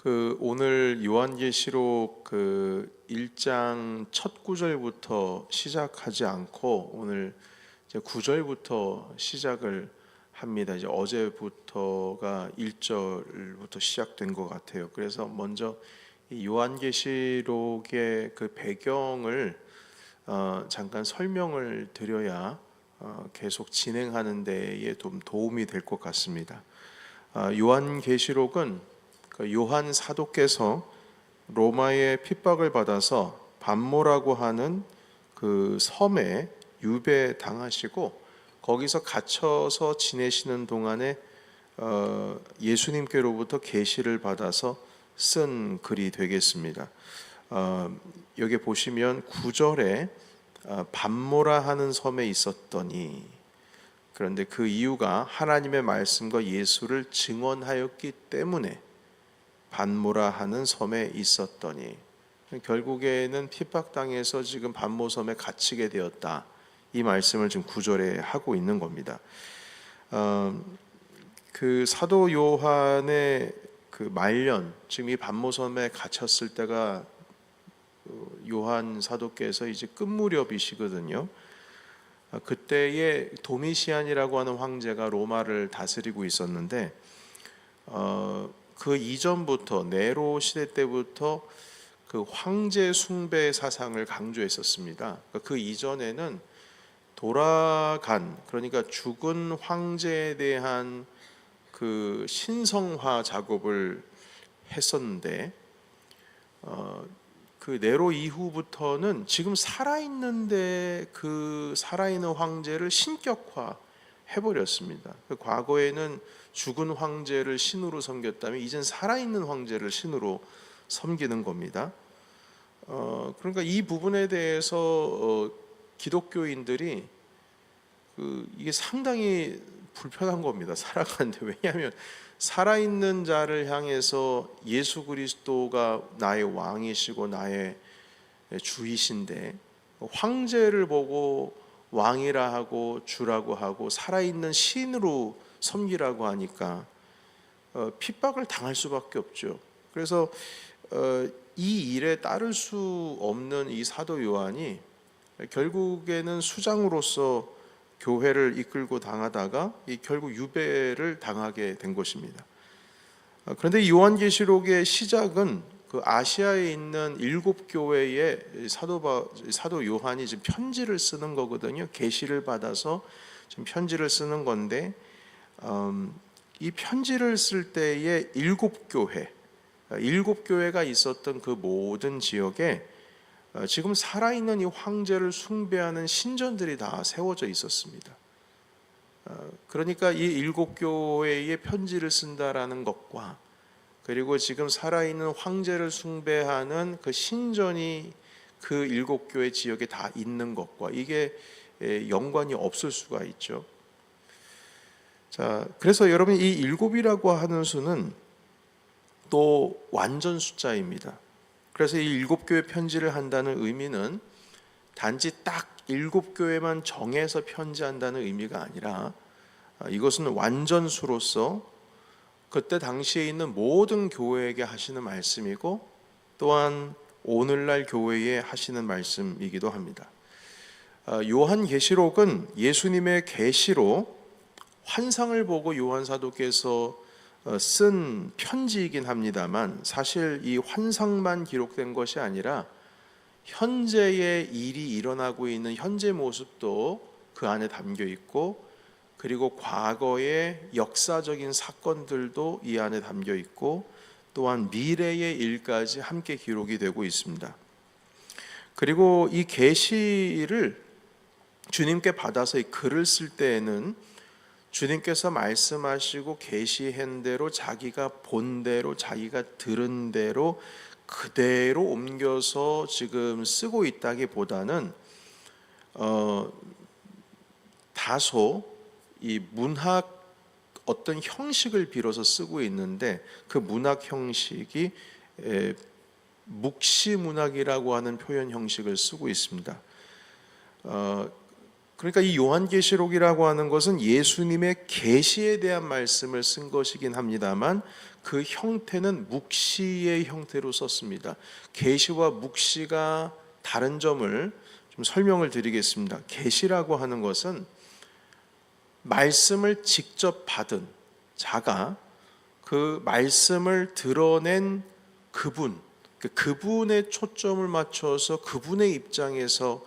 오늘 요한계시록 1장 첫 구절부터 시작하지 않고 오늘 이제 9절부터 시작을 합니다. 이제 어제부터가 1절부터 시작된 것 같아요. 그래서 먼저 이 요한계시록의 그 배경을 잠깐 설명을 드려야 계속 진행하는 데에 좀 도움이 될 것 같습니다. 요한계시록은 요한 사도께서 로마의 핍박을 받아서 반모라고 하는 그 섬에 유배당하시고 거기서 gat혀서 지내시는 동안에 예수님께로부터 계시를 받아서 쓴 글이 되겠습니다. 여기 보시면 9절에 반모라 하는 섬에 있었더니, 그런데 그 이유가 하나님의 말씀과 예수를 증언하였기 때문에 반모라 하는 섬에 있었더니, 결국에는 핍박당해서 지금 반모섬에 갇히게 되었다, 이 말씀을 지금 9절에 하고 있는 겁니다. 그 사도 요한의 그 말년, 지금 이 반모섬에 갇혔을 때가 요한 사도께서 이제 끝 무렵이시거든요. 그때에 도미시안이라고 하는 황제가 로마를 다스리고 있었는데 그 이전부터 네로 시대 때부터 그 황제 숭배 사상을 강조했었습니다. 그 이전에는 돌아간, 그러니까 죽은 황제에 대한 그 신성화 작업을 했었는데 그 네로 이후부터는 지금 살아있는데 그 살아있는 황제를 신격화 해버렸습니다. 과거에는 죽은 황제를 신으로 섬겼다면 이젠 살아있는 황제를 신으로 섬기는 겁니다. 그러니까 이 부분에 대해서 기독교인들이 이게 상당히 불편한 겁니다. 살아가는데. 왜냐하면 살아있는 자를 향해서 예수 그리스도가 나의 왕이시고 나의 주이신데 황제를 보고 왕이라 하고 주라고 하고 살아있는 신으로 섬기라고 하니까 핍박을 당할 수밖에 없죠. 그래서 이 일에 따를 수 없는 이 사도 요한이 결국에는 수장으로서 교회를 이끌고 당하다가 결국 유배를 당하게 된 것입니다. 그런데 요한계시록의 시작은 그 아시아에 있는 7교회에 사도 요한이 지금 편지를 쓰는 거거든요. 계시를 받아서 지금 편지를 쓰는 건데, 이 편지를 쓸 때에 7교회가 있었던 그 모든 지역에 지금 살아있는 이 황제를 숭배하는 신전들이 다 세워져 있었습니다. 그러니까 이 7교회에 편지를 쓴다라는 것과 그리고 지금 살아있는 황제를 숭배하는 그 신전이 그 7교회 지역에 다 있는 것과 이게 연관이 없을 수가 있죠. 자, 그래서 여러분 이 7이라고 하는 수는 또 완전 숫자입니다. 그래서 이 7교회 편지를 한다는 의미는 단지 딱 7교회만 정해서 편지한다는 의미가 아니라 이것은 완전수로서 그때 당시에 있는 모든 교회에게 하시는 말씀이고 또한 오늘날 교회에 하시는 말씀이기도 합니다. 요한계시록은 예수님의 계시로 환상을 보고 요한 사도께서 쓴 편지이긴 합니다만, 사실 이 환상만 기록된 것이 아니라 현재의 일이 일어나고 있는 현재 모습도 그 안에 담겨 있고, 그리고 과거의 역사적인 사건들도 이 안에 담겨 있고, 또한 미래의 일까지 함께 기록이 되고 있습니다. 그리고 이 계시를 주님께 받아서 이 글을 쓸 때에는 주님께서 말씀하시고 계시한 대로 자기가 본 대로 자기가 들은 대로 그대로 옮겨서 지금 쓰고 있다기보다는 다소 이 문학 어떤 형식을 빌어서 쓰고 있는데, 그 문학 형식이 묵시문학이라고 하는 표현 형식을 쓰고 있습니다. 그러니까 이 요한계시록이라고 하는 것은 예수님의 계시에 대한 말씀을 쓴 것이긴 합니다만 그 형태는 묵시의 형태로 썼습니다. 계시와 묵시가 다른 점을 좀 설명을 드리겠습니다. 계시라고 하는 것은 말씀을 직접 받은 자가 그 말씀을 드러낸 그분에 초점을 맞춰서 그분의 입장에서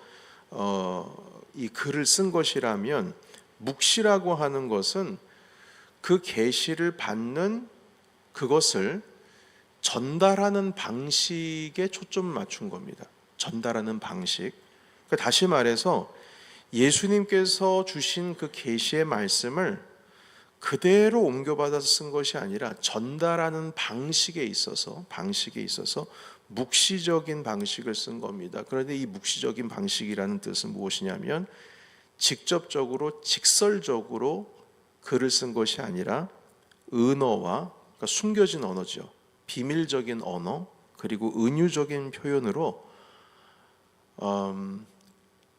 이 글을 쓴 것이라면, 묵시라고 하는 것은 그 계시를 받는 그것을 전달하는 방식에 초점을 맞춘 겁니다. 전달하는 방식. 그러니까 다시 말해서 예수님께서 주신 그 계시의 말씀을 그대로 옮겨받아서 쓴 것이 아니라 전달하는 방식에 있어서 묵시적인 방식을 쓴 겁니다. 그런데 이 묵시적인 방식이라는 뜻은 무엇이냐면 직접적으로 직설적으로 글을 쓴 것이 아니라 은어와, 그러니까 숨겨진 언어죠. 비밀적인 언어 그리고 은유적인 표현으로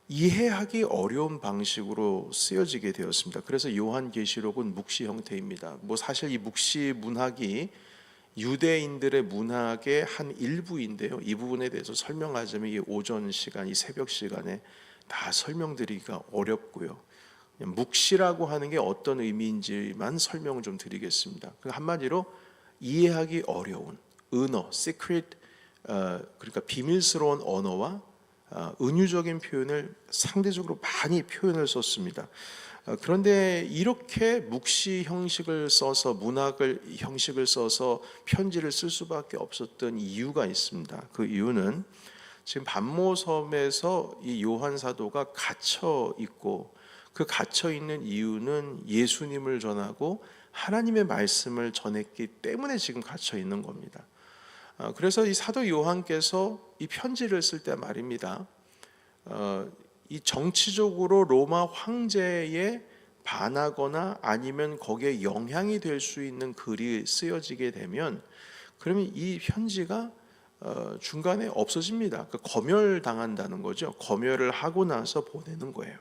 이해하기 어려운 방식으로 쓰여지게 되었습니다. 그래서 요한계시록은 묵시 형태입니다. 사실 이 묵시 문학이 유대인들의 문학의 한 일부인데요. 이 부분에 대해서 설명하자면 이 오전 시간, 이 새벽 시간에 다 설명드리기가 어렵고요. 묵시라고 하는 게 어떤 의미인지만 설명을 좀 드리겠습니다. 한마디로 이해하기 어려운 은어, secret, 그러니까 비밀스러운 언어와 은유적인 표현을 상대적으로 많이 표현을 썼습니다. 그런데 이렇게 묵시 형식을 써서, 문학을 형식을 써서 편지를 쓸 수밖에 없었던 이유가 있습니다. 그 이유는 지금 반모섬에서 이 요한 사도가 갇혀 있고, 그 갇혀 있는 이유는 예수님을 전하고 하나님의 말씀을 전했기 때문에 지금 갇혀 있는 겁니다. 그래서 이 사도 요한께서 이 편지를 쓸 때 말입니다, 이 정치적으로 로마 황제에 반하거나 아니면 거기에 영향이 될 수 있는 글이 쓰여지게 되면, 그러면 이 편지가 중간에 없어집니다. 그러니까 검열당한다는 거죠. 검열을 하고 나서 보내는 거예요.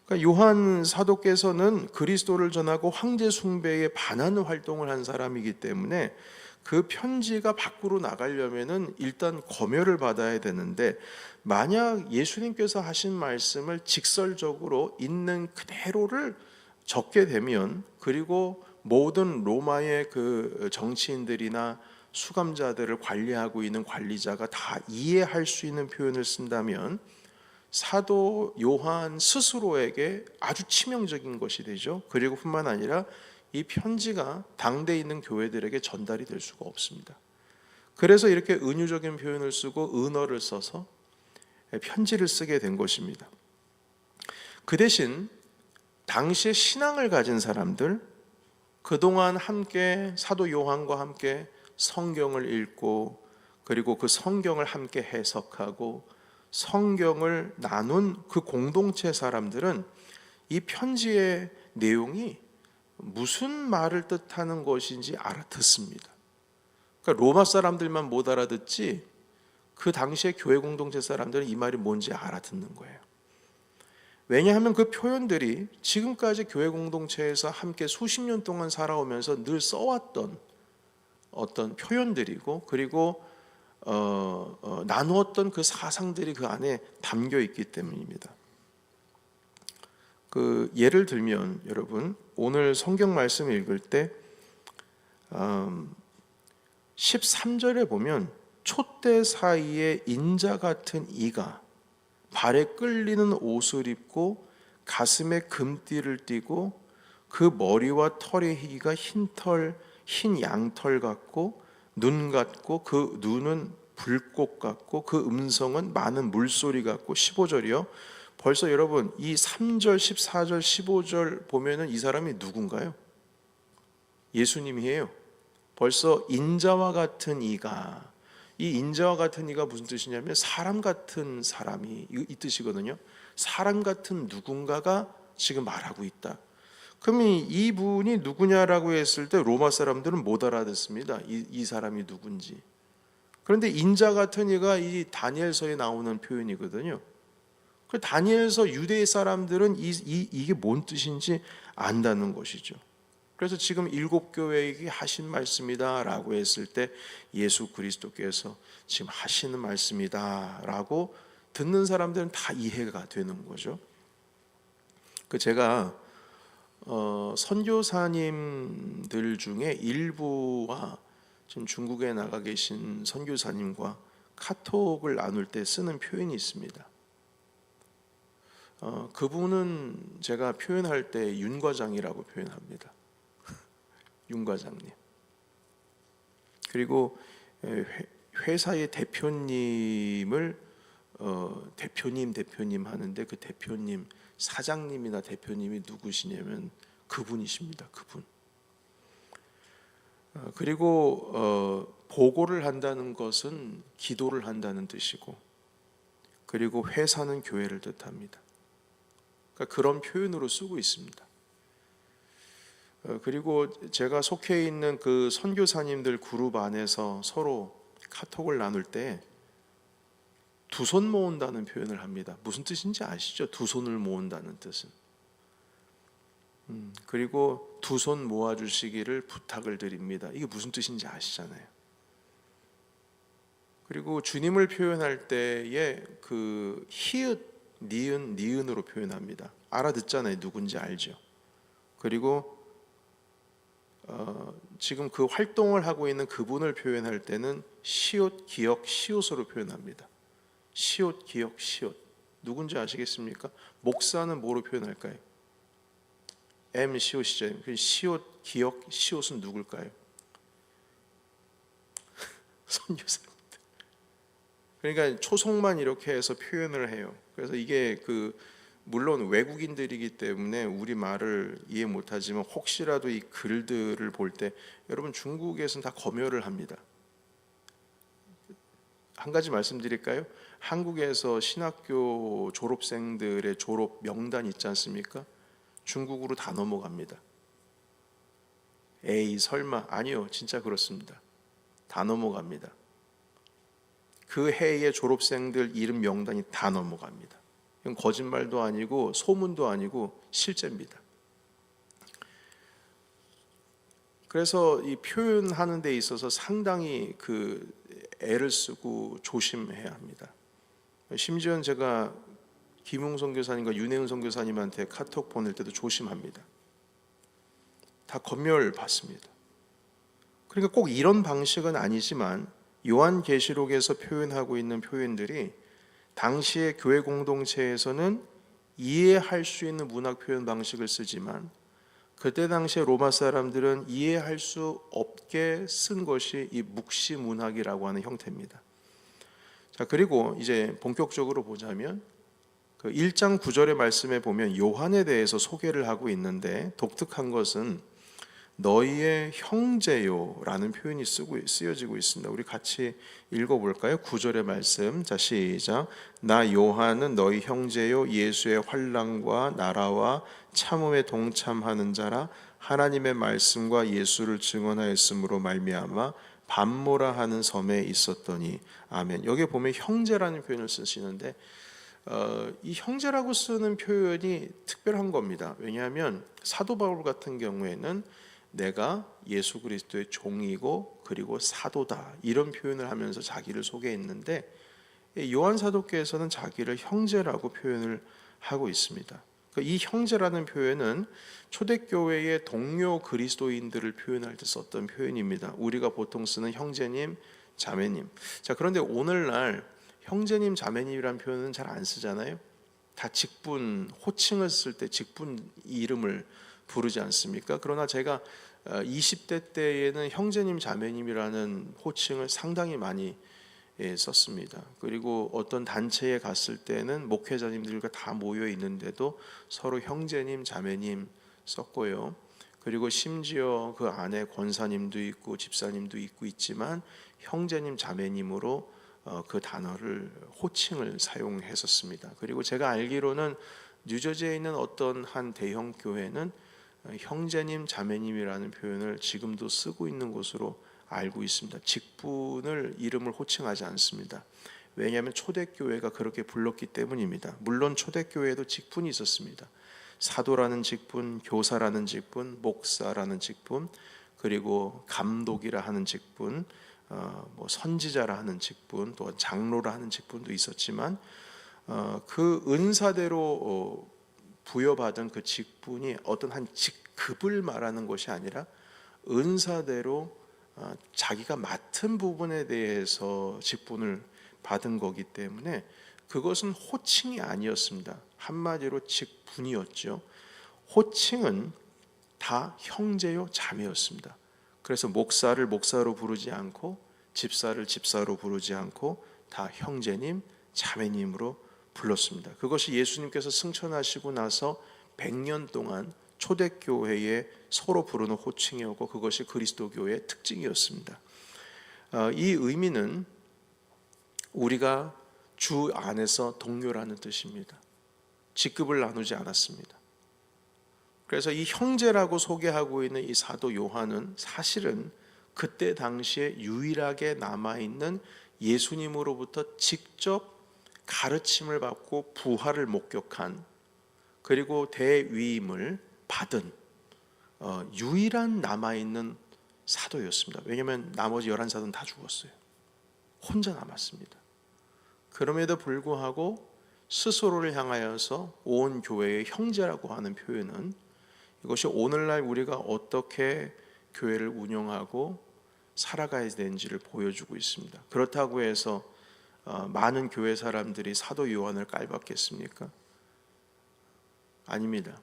그러니까 요한 사도께서는 그리스도를 전하고 황제 숭배에 반하는 활동을 한 사람이기 때문에 그 편지가 밖으로 나가려면은 일단 검열을 받아야 되는데, 만약 예수님께서 하신 말씀을 직설적으로 있는 그대로를 적게 되면, 그리고 모든 로마의 그 정치인들이나 수감자들을 관리하고 있는 관리자가 다 이해할 수 있는 표현을 쓴다면 사도 요한 스스로에게 아주 치명적인 것이 되죠. 그리고 뿐만 아니라 이 편지가 당대에 있는 교회들에게 전달이 될 수가 없습니다. 그래서 이렇게 은유적인 표현을 쓰고 은어를 써서 편지를 쓰게 된 것입니다. 그 대신 당시에 신앙을 가진 사람들, 그동안 함께 사도 요한과 함께 성경을 읽고 그리고 그 성경을 함께 해석하고 성경을 나눈 그 공동체 사람들은 이 편지의 내용이 무슨 말을 뜻하는 것인지 알아듣습니다. 그러니까 로마 사람들만 못 알아듣지 그 당시의 교회 공동체 사람들은 이 말이 뭔지 알아듣는 거예요. 왜냐하면 그 표현들이 지금까지 교회 공동체에서 함께 수십 년 동안 살아오면서 늘 써왔던 어떤 표현들이고, 그리고 나누었던 그 사상들이 그 안에 담겨 있기 때문입니다. 그 예를 들면 여러분, 오늘 성경 말씀 읽을 때 13절에 보면 촛대 사이에 인자 같은 이가 발에 끌리는 옷을 입고 가슴에 금띠를 띠고 그 머리와 털의 희기가 흰 양털 같고 눈 같고 그 눈은 불꽃 같고 그 음성은 많은 물소리 같고. 15절이요. 벌써 여러분 이 3절, 14절, 15절 보면은 이 사람이 누군가요? 예수님이에요. 벌써 인자와 같은 이가, 이 인자와 같은 이가 무슨 뜻이냐면 사람 같은 사람이 이 뜻이거든요. 사람 같은 누군가가 지금 말하고 있다. 그럼 이분이 누구냐라고 했을 때 로마 사람들은 못 알아듣습니다. 이 사람이 누군지. 그런데 인자 같은 이가 이 다니엘서에 나오는 표현이거든요. 그 다니엘서 유대 사람들은 이게 뭔 뜻인지 안다는 것이죠. 그래서 지금 7교회에게 하신 말씀이다라고 했을 때 예수 그리스도께서 지금 하시는 말씀이다라고 듣는 사람들은 다 이해가 되는 거죠. 그 제가 선교사님들 중에 일부와 지금 중국에 나가 계신 선교사님과 카톡을 나눌 때 쓰는 표현이 있습니다. 그분은 제가 표현할 때 윤과장이라고 표현합니다. 윤과장님. 그리고 회사의 대표님을 대표님 하는데 그 대표님, 사장님이나 대표님이 누구시냐면 그분이십니다. 그분. 그리고 보고를 한다는 것은 기도를 한다는 뜻이고, 그리고 회사는 교회를 뜻합니다. 그러니까 그런 표현으로 쓰고 있습니다. 그리고 제가 속해 있는 그 선교사님들 그룹 안에서 서로 카톡을 나눌 때 두 손 모은다는 표현을 합니다. 무슨 뜻인지 아시죠? 두 손을 모은다는 뜻은. 그리고 두 손 모아주시기를 부탁을 드립니다. 이게 무슨 뜻인지 아시잖아요. 그리고 주님을 표현할 때에 그 히읗, 니은, 니은으로 표현합니다. 알아듣잖아요. 누군지 알죠. 그리고 지금 그 활동을 하고 있는 그분을 표현할 때는 시옷, 기역, 시옷으로 표현합니다. 시옷, 기역, 시옷. 누군지 아시겠습니까? 목사는 뭐로 표현할까요? M, 시옷이죠. 시옷, 기역, 시옷은 누굴까요? 선교사님들. 그러니까 초성만 이렇게 해서 표현을 해요. 그래서 이게 물론 외국인들이기 때문에 우리 말을 이해 못하지만 혹시라도 이 글들을 볼 때 여러분 중국에서는 다 검열을 합니다. 한 가지 말씀드릴까요? 한국에서 신학교 졸업생들의 졸업 명단 있지 않습니까? 중국으로 다 넘어갑니다. 에이 설마, 아니요, 진짜 그렇습니다. 다 넘어갑니다. 그 해의 졸업생들 이름 명단이 다 넘어갑니다. 이건 거짓말도 아니고 소문도 아니고 실제입니다. 그래서 이 표현하는 데 있어서 상당히 애를 쓰고 조심해야 합니다. 심지어 제가 김웅 선교사님과 윤혜은 선교사님한테 카톡 보낼 때도 조심합니다. 다 검열 받습니다. 그러니까 꼭 이런 방식은 아니지만 요한계시록에서 표현하고 있는 표현들이 당시의 교회 공동체에서는 이해할 수 있는 문학 표현 방식을 쓰지만 그때 당시에 로마 사람들은 이해할 수 없게 쓴 것이 이 묵시 문학이라고 하는 형태입니다. 자, 그리고 이제 본격적으로 보자면 그 1장 9절의 말씀에 보면 요한에 대해서 소개를 하고 있는데 독특한 것은 너희의 형제요라는 표현이 쓰여지고 있습니다. 우리 같이 읽어볼까요? 9절의 말씀. 자, 시작. 나 요한은 너희 형제요 예수의 환난과 나라와 참음에 동참하는 자라 하나님의 말씀과 예수를 증언하였으므로 말미암아 밤모라 하는 섬에 있었더니. 아멘. 여기 보면 형제라는 표현을 쓰시는데 이 형제라고 쓰는 표현이 특별한 겁니다. 왜냐하면 사도 바울 같은 경우에는 내가 예수 그리스도의 종이고 그리고 사도다 이런 표현을 하면서 자기를 소개했는데 요한 사도께서는 자기를 형제라고 표현을 하고 있습니다. 이 형제라는 표현은 초대교회의 동료 그리스도인들을 표현할 때 썼던 표현입니다. 우리가 보통 쓰는 형제님, 자매님. 자, 그런데 오늘날 형제님, 자매님이라는 표현은 잘 안 쓰잖아요. 다 직분, 호칭을 쓸 때 직분 이름을 부르지 않습니까? 그러나 제가 20대 때에는 형제님, 자매님이라는 호칭을 상당히 많이 썼습니다. 그리고 어떤 단체에 갔을 때는 목회자님들과 다 모여 있는데도 서로 형제님, 자매님 썼고요. 그리고 심지어 그 안에 권사님도 있고 집사님도 있지만 형제님, 자매님으로 그 단어를 호칭을 사용했었습니다. 그리고 제가 알기로는 뉴저지에 있는 어떤 한 대형 교회는 형제님, 자매님이라는 표현을 지금도 쓰고 있는 것으로 알고 있습니다. 직분을 이름을 호칭하지 않습니다. 왜냐하면 초대교회가 그렇게 불렀기 때문입니다. 물론 초대교회에도 직분이 있었습니다. 사도라는 직분, 교사라는 직분, 목사라는 직분, 그리고 감독이라 하는 직분, 뭐 선지자라 하는 직분, 또 장로라 하는 직분도 있었지만 그 은사대로 부여받은 그 직분이 어떤 한 직급을 말하는 것이 아니라 은사대로 자기가 맡은 부분에 대해서 직분을 받은 거기 때문에 그것은 호칭이 아니었습니다. 한마디로 직분이었죠. 호칭은 다 형제요 자매였습니다. 그래서 목사를 목사로 부르지 않고 집사를 집사로 부르지 않고 다 형제님 자매님으로 불렀습니다. 그것이 예수님께서 승천하시고 나서 100년 동안 초대교회에 서로 부르는 호칭이었고 그것이 그리스도교의 특징이었습니다. 이 의미는 우리가 주 안에서 동료라는 뜻입니다. 직급을 나누지 않았습니다. 그래서 이 형제라고 소개하고 있는 이 사도 요한은 사실은 그때 당시에 유일하게 남아있는 예수님으로부터 직접 가르침을 받고 부활을 목격한 그리고 대위임을 받은 유일한 남아있는 사도였습니다. 왜냐하면 나머지 11사도는 다 죽었어요. 혼자 남았습니다. 그럼에도 불구하고 스스로를 향하여서 온 교회의 형제라고 하는 표현은 이것이 오늘날 우리가 어떻게 교회를 운영하고 살아가야 되는지를 보여주고 있습니다. 그렇다고 해서 많은 교회 사람들이 사도 요한을 깔봤겠습니까? 아닙니다.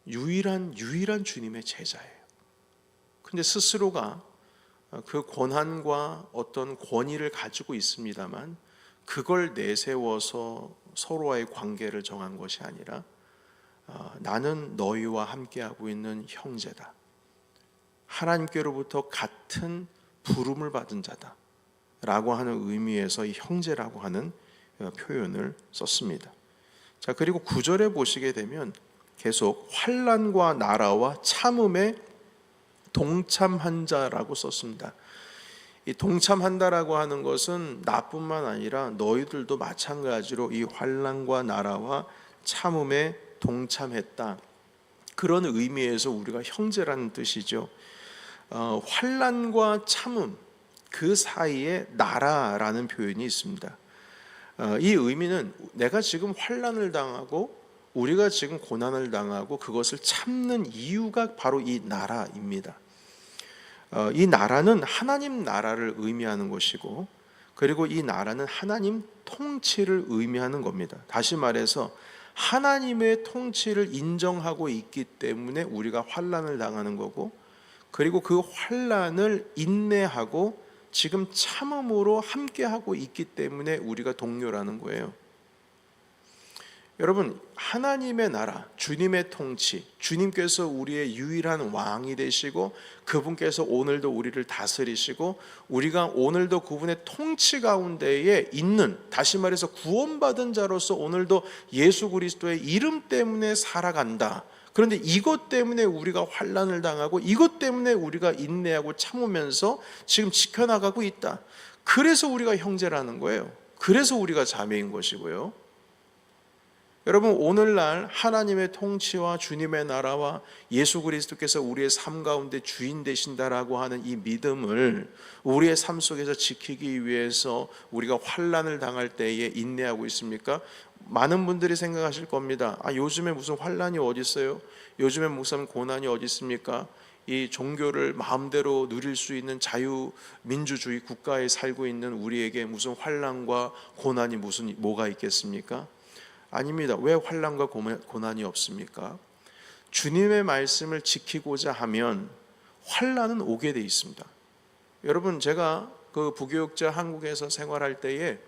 유일한 주님의 제자예요. 근데 스스로가 그 권한과 어떤 권위를 가지고 있습니다만 그걸 내세워서 서로와의 관계를 정한 것이 아니라 나는 너희와 함께하고 있는 형제다. 하나님께로부터 같은 부름을 받은 자다 라고 하는 의미에서 이 형제라고 하는 표현을 썼습니다. 자, 그리고 9절에 보시게 되면 계속 환난과 나라와 참음에 동참한 자라고 썼습니다. 이 동참한다라고 하는 것은 나뿐만 아니라 너희들도 마찬가지로 이 환난과 나라와 참음에 동참했다. 그런 의미에서 우리가 형제라는 뜻이죠. 환난과 참음 그 사이에 나라라는 표현이 있습니다. 이 의미는 내가 지금 환난을 당하고 우리가 지금 고난을 당하고 그것을 참는 이유가 바로 이 나라입니다. 이 나라는 하나님 나라를 의미하는 것이고 그리고 이 나라는 하나님 통치를 의미하는 겁니다. 다시 말해서 하나님의 통치를 인정하고 있기 때문에 우리가 환난을 당하는 거고 그리고 그 환난을 인내하고 지금 참음으로 함께하고 있기 때문에 우리가 동료라는 거예요. 여러분, 하나님의 나라, 주님의 통치, 주님께서 우리의 유일한 왕이 되시고 그분께서 오늘도 우리를 다스리시고 우리가 오늘도 그분의 통치 가운데에 있는, 다시 말해서 구원받은 자로서 오늘도 예수 그리스도의 이름 때문에 살아간다. 그런데 이것 때문에 우리가 환난을 당하고 이것 때문에 우리가 인내하고 참으면서 지금 지켜나가고 있다. 그래서 우리가 형제라는 거예요. 그래서 우리가 자매인 것이고요. 여러분, 오늘날 하나님의 통치와 주님의 나라와 예수 그리스도께서 우리의 삶 가운데 주인 되신다라고 하는 이 믿음을 우리의 삶 속에서 지키기 위해서 우리가 환난을 당할 때에 인내하고 있습니까? 많은 분들이 생각하실 겁니다. 요즘에 무슨 환난이 어디 있어요? 요즘에 무슨 고난이 어디 있습니까? 이 종교를 마음대로 누릴 수 있는 자유민주주의 국가에 살고 있는 우리에게 무슨 환난과 고난이 뭐가 있겠습니까? 아닙니다. 왜 환난과 고난이 없습니까? 주님의 말씀을 지키고자 하면 환난은 오게 돼 있습니다. 여러분, 제가 그 부교육자 한국에서 생활할 때에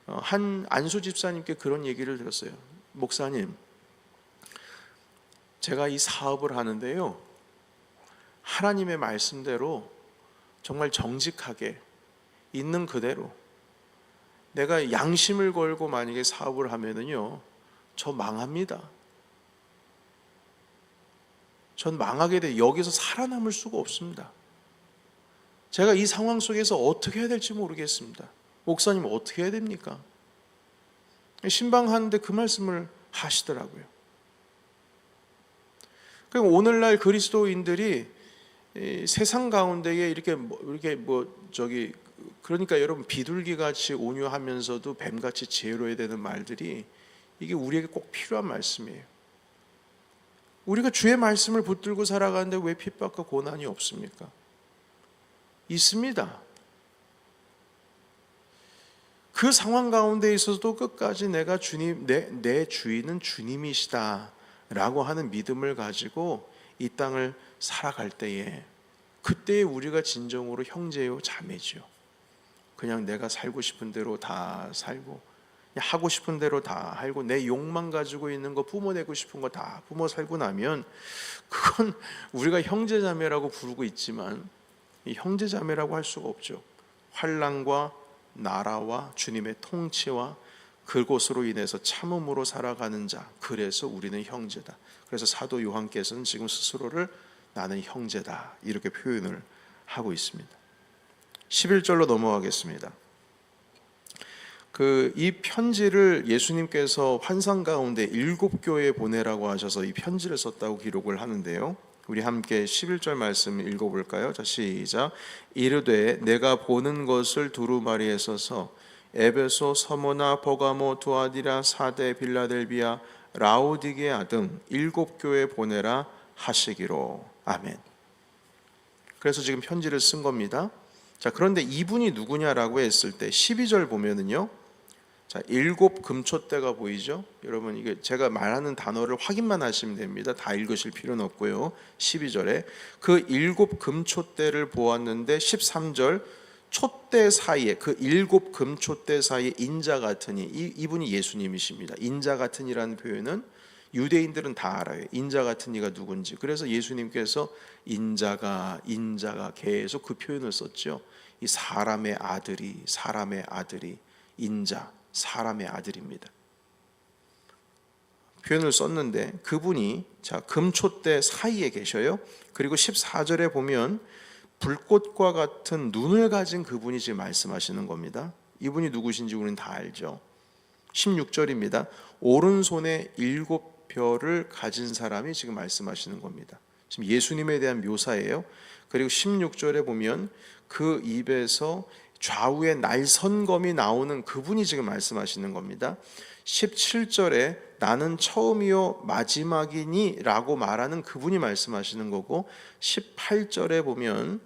한 안수 집사님께 그런 얘기를 들었어요. 목사님, 제가 이 사업을 하는데요, 하나님의 말씀대로 정말 정직하게 있는 그대로 내가 양심을 걸고 만약에 사업을 하면은요, 저 망합니다. 전 망하게 돼 여기서 살아남을 수가 없습니다. 제가 이 상황 속에서 어떻게 해야 될지 모르겠습니다. 목사님 어떻게 해야 됩니까? 신방하는데 그 말씀을 하시더라고요. 그러니까 오늘날 그리스도인들이 세상 가운데에 그러니까 여러분 비둘기 같이 온유하면서도 뱀같이 지혜로워야 되는 말들이 이게 우리에게 꼭 필요한 말씀이에요. 우리가 주의 말씀을 붙들고 살아가는데 왜 핍박과 고난이 없습니까? 있습니다. 그 상황 가운데 있어서도 끝까지 내가 주님, 내 주인은 주님이시다 라고 하는 믿음을 가지고 이 땅을 살아갈 때에, 그때에 우리가 진정으로 형제요 자매지요. 그냥 내가 살고 싶은 대로 다 살고, 그냥 하고 싶은 대로 다 하고, 내 욕망 가지고 있는 거, 뿜어내고 싶은 거 다 뿜어 살고 나면 그건 우리가 형제자매라고 부르고 있지만 이 형제자매라고 할 수가 없죠. 환난과 나라와 주님의 통치와 그곳으로 인해서 참음으로 살아가는 자, 그래서 우리는 형제다. 그래서 사도 요한께서는 지금 스스로를 나는 형제다 이렇게 표현을 하고 있습니다. 11절로 넘어가겠습니다. 이 편지를 예수님께서 환상 가운데 7교회에 보내라고 하셔서 이 편지를 썼다고 기록을 하는데요. 우리 함께 11절 말씀 읽어볼까요? 자, 시작. 이르되 내가 보는 것을 두루마리에 써서 에베소, 서모나, 버가모, 두아디라, 사데, 빌라델비아, 라오디게아 등 7교회에 보내라 하시기로. 아멘. 그래서 지금 편지를 쓴 겁니다. 자, 그런데 이분이 누구냐라고 했을 때 12절 보면은요, 자, 7 금초대가 보이죠? 여러분, 이게 제가 말하는 단어를 확인만 하시면 됩니다. 다 읽으실 필요는 없고요. 12절에 그 7 금초대를 보았는데 13절 촛대 사이에, 그 7 금초대 사이에 인자 같으니, 이분이 예수님이십니다. 인자 같으니라는 표현은 유대인들은 다 알아요. 인자 같은 이가 누군지. 그래서 예수님께서 인자가 계속 그 표현을 썼죠. 이 사람의 아들이 인자, 사람의 아들입니다. 표현을 썼는데 그분이 자, 금초대 사이에 계셔요. 그리고 14절에 보면 불꽃과 같은 눈을 가진 그분이 지금 말씀하시는 겁니다. 이분이 누구신지 우리는 다 알죠. 16절입니다. 오른손에 7별을 가진 사람이 지금 말씀하시는 겁니다. 지금 예수님에 대한 묘사예요. 그리고 16절에 보면 그 입에서 좌우에 날선검이 나오는 그분이 지금 말씀하시는 겁니다. 17절에 나는 처음이요 마지막이니 라고 말하는 그분이 말씀하시는 거고, 18절에 보면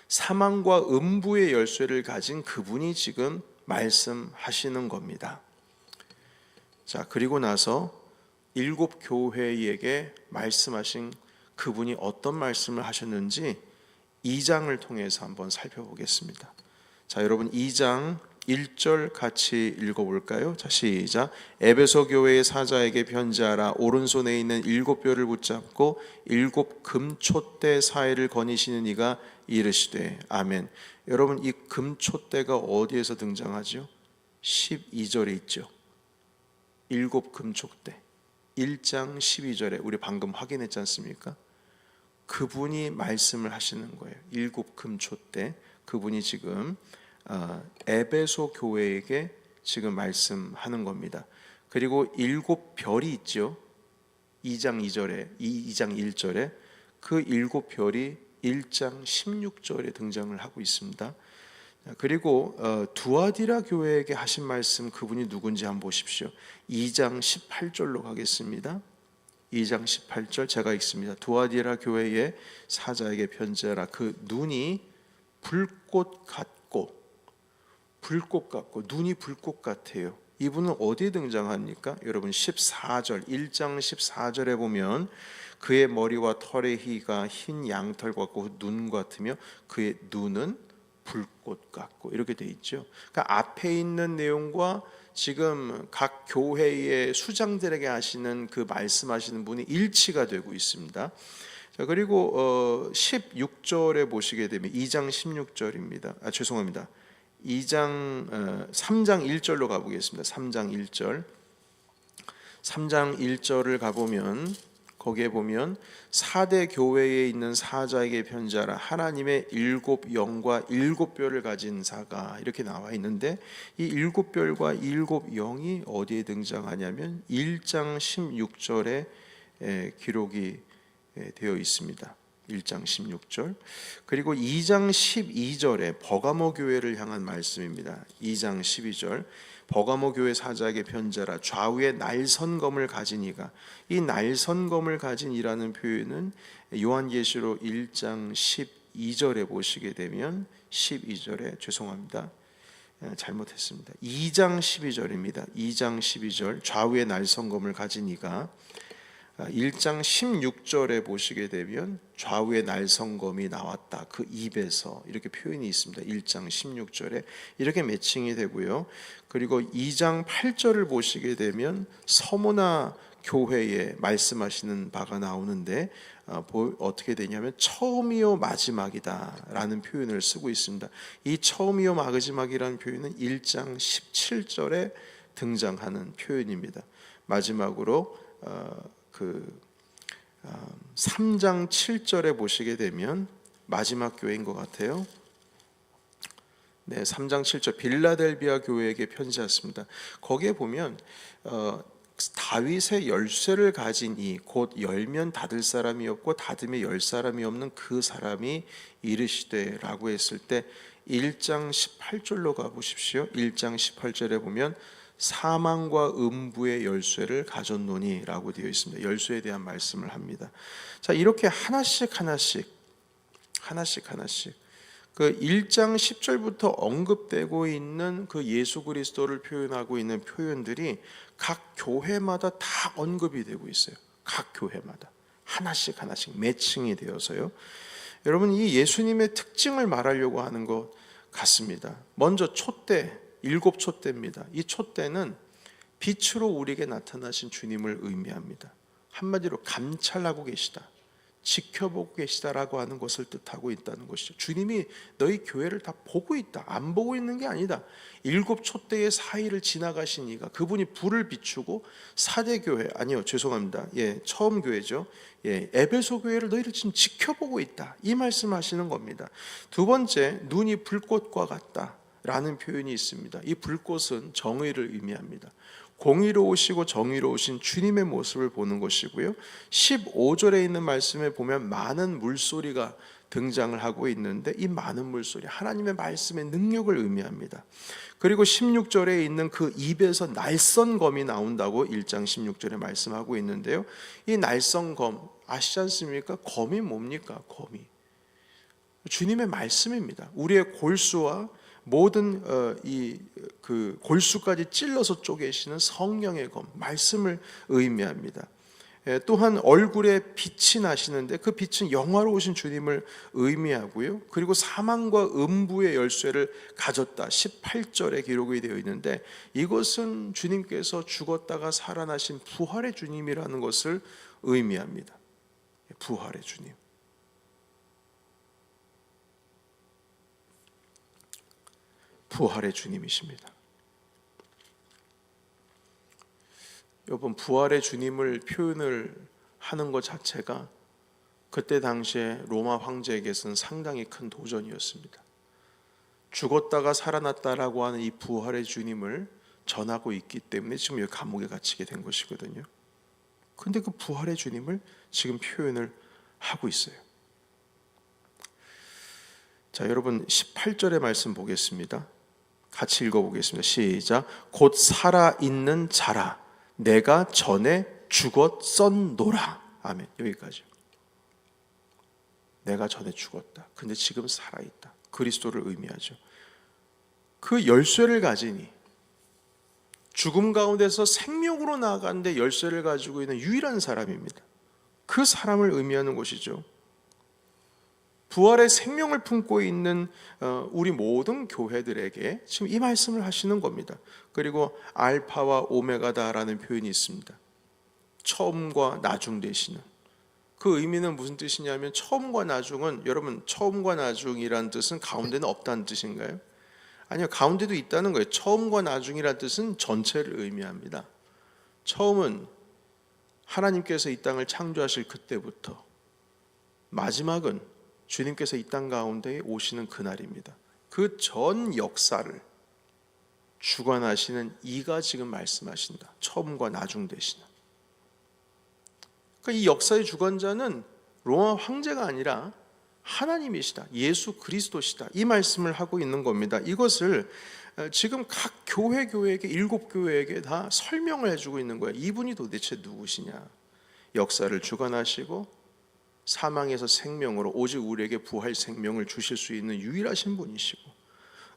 사망과 음부의 열쇠를 가진 그분이 지금 말씀하시는 겁니다. 자, 그리고 나서 7 교회에게 말씀하신 그분이 어떤 말씀을 하셨는지 2장을 통해서 한번 살펴보겠습니다. 자, 여러분 2장 1절 같이 읽어볼까요? 자, 시작. 에베소 교회의 사자에게 편지하라. 오른손에 있는 7뼈를 붙잡고 7 금촛대 사이를 거니시는 이가 이르시되. 아멘. 여러분, 이 금촛대가 어디에서 등장하죠? 12절에 있죠. 7 금촛대 1장 12절에 우리 방금 확인했지 않습니까? 그분이 말씀을 하시는 거예요. 7 금초대, 그분이 지금 에베소 교회에게 지금 말씀하는 겁니다. 그리고 7 별이 있죠. 2장 2절에, 2장 1절에 그 7 별이 1장 16절에 등장을 하고 있습니다. 그리고 두아디라 교회에게 하신 말씀, 그분이 누군지 한번 보십시오. 2장 18절로 가겠습니다. 2장 18절 제가 읽습니다. 두아디라 교회의 사자에게 편지하라. 그 눈이 불꽃 같고 눈이 불꽃 같아요. 이분은 어디에 등장합니까? 여러분 14절, 1장 14절에 보면 그의 머리와 털의 희가 흰 양털 같고 눈 같으며 그의 눈은 불꽃 같고, 이렇게 돼 있죠. 그러니까 앞에 있는 내용과 지금 각 교회의 수장들에게 하시는 그 말씀하시는 분이 일치가 되고 있습니다. 자, 그리고 16절에 보시게 되면 2장 16절입니다. 죄송합니다. 3장 1절로 가보겠습니다. 3장 1절. 3장 1절을 가보면 거기에 보면 4대 교회에 있는 사자에게 편지하라, 하나님의 7영과 7뼈를 가진 사가, 이렇게 나와 있는데 이 7뼈과 7영이 어디에 등장하냐면 1장 16절에 기록이 되어 있습니다. 1장 16절. 그리고 2장 12절에 버가모 교회를 향한 말씀입니다. 2장 12절. 버가모 교회 사자에게 편지하라, 좌우에 날선검을 가진 이가. 이 날선검을 가진 이라는 표현은 요한계시록 1장 12절에 보시게 되면 12절에 죄송합니다. 잘못했습니다. 2장 12절입니다. 2장 12절 좌우에 날선검을 가진 이가 1장 16절에 보시게 되면 좌우에 날선검이 나왔다, 그 입에서, 이렇게 표현이 있습니다. 1장 16절에 이렇게 매칭이 되고요. 그리고 2장 8절을 보시게 되면 서모나 교회에 말씀하시는 바가 나오는데 어떻게 되냐면 처음이요 마지막이다 라는 표현을 쓰고 있습니다. 이 처음이요 마지막이라는 표현은 1장 17절에 등장하는 표현입니다. 마지막으로 3장 7절에 보시게 되면 마지막 교회인 것 같아요. 네, 3장 7절 빌라델비아 교회에게 편지했습니다. 거기에 보면 다윗의 열쇠를 가진 이, 곧 열면 닫을 사람이 없고 닫으면 열 사람이 없는 그 사람이 이르시되 라고 했을 때 1장 18절로 가보십시오. 1장 18절에 보면 사망과 음부의 열쇠를 가졌노니 라고 되어 있습니다. 열쇠에 대한 말씀을 합니다. 자, 이렇게 하나씩 그 1장 10절부터 언급되고 있는 그 예수 그리스도를 표현하고 있는 표현들이 각 교회마다 다 언급이 되고 있어요. 각 교회마다 하나씩 매칭이 되어서요. 여러분, 이 예수님의 특징을 말하려고 하는 것 같습니다. 먼저 촛대, 7촛대입니다. 이 촛대는 빛으로 우리에게 나타나신 주님을 의미합니다. 한마디로 감찰하고 계시다, 지켜보고 계시다라고 하는 것을 뜻하고 있다는 것이죠. 주님이 너희 교회를 다 보고 있다, 안 보고 있는 게 아니다. 7촛대의 사이를 지나가신 이가, 그분이 불을 비추고 4대 교회, 아니요 죄송합니다, 처음 교회죠. 에베소 교회를 너희를 지금 지켜보고 있다, 이 말씀하시는 겁니다. 두 번째, 눈이 불꽃과 같다 라는 표현이 있습니다. 이 불꽃은 정의를 의미합니다. 공의로우시고 정의로우신 주님의 모습을 보는 것이고요. 15절에 있는 말씀에 보면 많은 물소리가 등장을 하고 있는데 이 많은 물소리, 하나님의 말씀의 능력을 의미합니다. 그리고 16절에 있는 그 입에서 날선검이 나온다고 1장 16절에 말씀하고 있는데요. 이 날선검 아시지 않습니까? 검이 뭡니까? 검이 주님의 말씀입니다. 우리의 골수와 모든 그 골수까지 찔러서 쪼개시는 성령의 검, 말씀을 의미합니다. 또한 얼굴에 빛이 나시는데 그 빛은 영화로우신 주님을 의미하고요. 그리고 사망과 음부의 열쇠를 가졌다, 18절에 기록이 되어 있는데 이것은 주님께서 죽었다가 살아나신 부활의 주님이라는 것을 의미합니다. 부활의 주님. 부활의 주님이십니다. 여러분, 부활의 주님을 표현을 하는 것 자체가 그때 당시에 로마 황제에게서는 상당히 큰 도전이었습니다. 죽었다가 살아났다라고 하는 이 부활의 주님을 전하고 있기 때문에 지금 여기 감옥에 갇히게 된 것이거든요. 그런데 그 부활의 주님을 지금 표현을 하고 있어요. 자, 여러분 18절의 말씀 보겠습니다. 같이 읽어보겠습니다. 시작. 곧 살아있는 자라 내가 전에 죽었었노라. 아멘. 여기까지. 내가 전에 죽었다, 근데 지금 살아있다. 그리스도를 의미하죠. 그 열쇠를 가지니, 죽음 가운데서 생명으로 나아가는데 열쇠를 가지고 있는 유일한 사람입니다. 그 사람을 의미하는 것이죠. 부활의 생명을 품고 있는 우리 모든 교회들에게 지금 이 말씀을 하시는 겁니다. 그리고 알파와 오메가다라는 표현이 있습니다. 처음과 나중 되시는. 그 의미는 무슨 뜻이냐면, 처음과 나중은, 여러분 처음과 나중이란 뜻은 가운데는 없다는 뜻인가요? 아니요, 가운데도 있다는 거예요. 처음과 나중이란 뜻은 전체를 의미합니다. 처음은 하나님께서 이 땅을 창조하실 그때부터 마지막은 주님께서 이 땅 가운데 오시는 그날입니다. 그 전 역사를 주관하시는 이가 지금 말씀하신다. 처음과 나중 되시는. 그러니까 이 역사의 주관자는 로마 황제가 아니라 하나님이시다. 예수 그리스도시다. 이 말씀을 하고 있는 겁니다. 이것을 지금 각 교회에게 7교회에게 다 설명을 해주고 있는 거예요. 이분이 도대체 누구시냐. 역사를 주관하시고 사망에서 생명으로 오직 우리에게 부활 생명을 주실 수 있는 유일하신 분이시고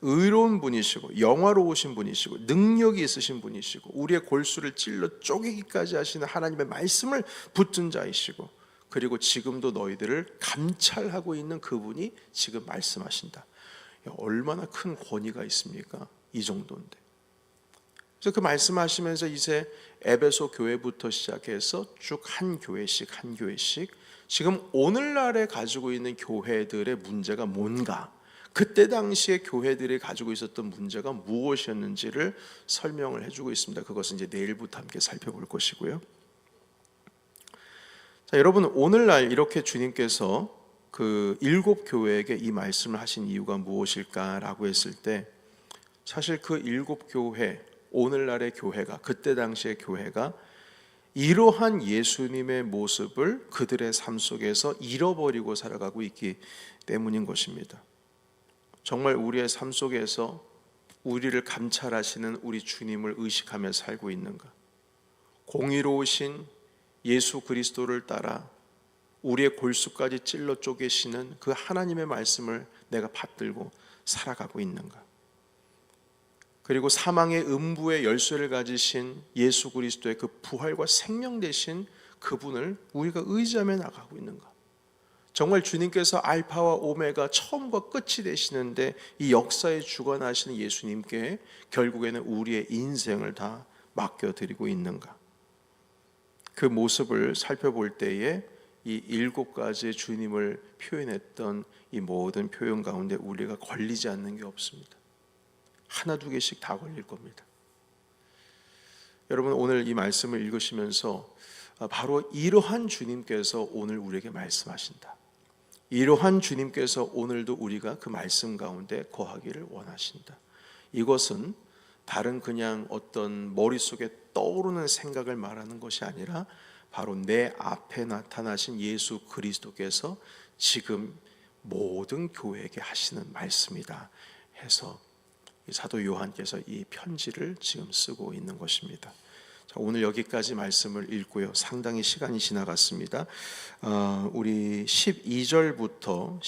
의로운 분이시고 영화로우신 분이시고 능력이 있으신 분이시고 우리의 골수를 찔러 쪼개기까지 하시는 하나님의 말씀을 붙든 자이시고 그리고 지금도 너희들을 감찰하고 있는 그분이 지금 말씀하신다. 얼마나 큰 권위가 있습니까? 이 정도인데. 그래서 그 말씀하시면서 이제 에베소 교회부터 시작해서 쭉 한 교회씩 지금 오늘날에 가지고 있는 교회들의 문제가 뭔가, 그때 당시에 교회들이 가지고 있었던 문제가 무엇이었는지를 설명을 해주고 있습니다. 그것은 이제 내일부터 함께 살펴볼 것이고요. 자, 여러분, 오늘날 이렇게 주님께서 그 7교회에게 이 말씀을 하신 이유가 무엇일까라고 했을 때, 사실 그 7교회, 오늘날의 교회가, 그때 당시의 교회가 이러한 예수님의 모습을 그들의 삶 속에서 잃어버리고 살아가고 있기 때문인 것입니다. 정말 우리의 삶 속에서 우리를 감찰하시는 우리 주님을 의식하며 살고 있는가? 공의로우신 예수 그리스도를 따라 우리의 골수까지 찔러 쪼개시는 그 하나님의 말씀을 내가 받들고 살아가고 있는가? 그리고 사망의 음부의 열쇠를 가지신 예수 그리스도의 그 부활과 생명 되신 그분을 우리가 의지하며 나가고 있는가? 정말 주님께서 알파와 오메가 처음과 끝이 되시는데 이 역사에 주관하시는 예수님께 결국에는 우리의 인생을 다 맡겨드리고 있는가? 그 모습을 살펴볼 때에 이 7가지의 주님을 표현했던 이 모든 표현 가운데 우리가 걸리지 않는 게 없습니다. 하나 두 개씩 다 걸릴 겁니다. 여러분, 오늘 이 말씀을 읽으시면서 바로 이러한 주님께서 오늘 우리에게 말씀하신다. 이러한 주님께서 오늘도 우리가 그 말씀 가운데 거하기를 원하신다. 이것은 다른 그냥 어떤 머릿속에 떠오르는 생각을 말하는 것이 아니라 바로 내 앞에 나타나신 예수 그리스도께서 지금 모든 교회에게 하시는 말씀이다 해서 사도 요한께서 이 편지를 지금 쓰고 있는 것입니다. 자, 오늘 여기까지 말씀을 읽고요. 상당히 시간이 지나갔습니다. 우리 12절부터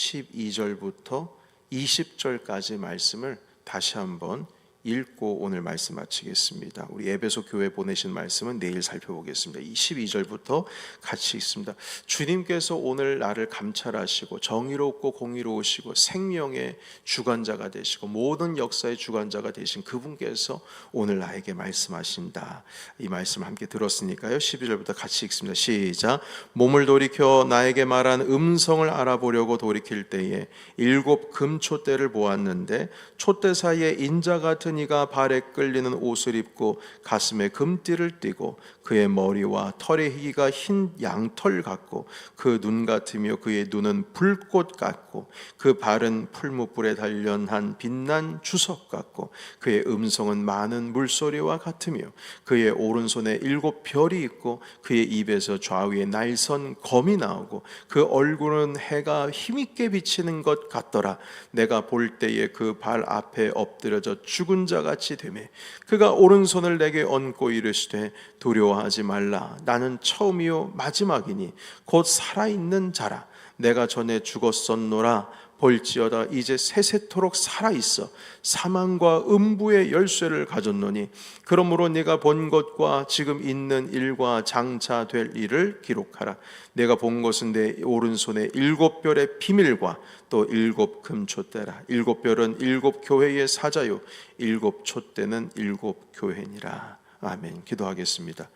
20절까지 말씀을 다시 한번 읽고 오늘 말씀 마치겠습니다. 우리 에베소 교회 보내신 말씀은 내일 살펴보겠습니다. 22절부터 같이 읽습니다. 주님께서 오늘 나를 감찰하시고 정의롭고 공의로우시고 생명의 주관자가 되시고 모든 역사의 주관자가 되신 그분께서 오늘 나에게 말씀하신다. 이 말씀 함께 들었으니까요. 12절부터 같이 읽습니다. 시작. 몸을 돌이켜 나에게 말한 음성을 알아보려고 돌이킬 때에 7 금촛대를 보았는데 촛대 사이에 인자 같은 이가 발에 끌리는 옷을 입고 가슴에 금띠를 띠고 그의 머리와 털의 희기가 흰 양털 같고 그 눈 같으며 그의 눈은 불꽃 같고 그 발은 풀무불에 단련한 빛난 주석 같고 그의 음성은 많은 물소리와 같으며 그의 오른손에 7 별이 있고 그의 입에서 좌우에 날선 검이 나오고 그 얼굴은 해가 힘있게 비치는 것 같더라. 내가 볼 때에 그 발 앞에 엎드려져 죽은 자같이 되매 그가 오른손을 내게 얹고 이르시되 두려워하지 말라. 나는 처음이요 마지막이니 곧 살아있는 자라. 내가 전에 죽었었노라. 볼지어다 이제 세세토록 살아있어 사망과 음부의 열쇠를 가졌노니 그러므로 네가 본 것과 지금 있는 일과 장차 될 일을 기록하라. 내가 본 것은 내 오른손에 7 별의 비밀과 또 7 금촛대라. 7 별은 7 교회의 사자요 7 촛대는 7 교회니라. 아멘. 기도하겠습니다.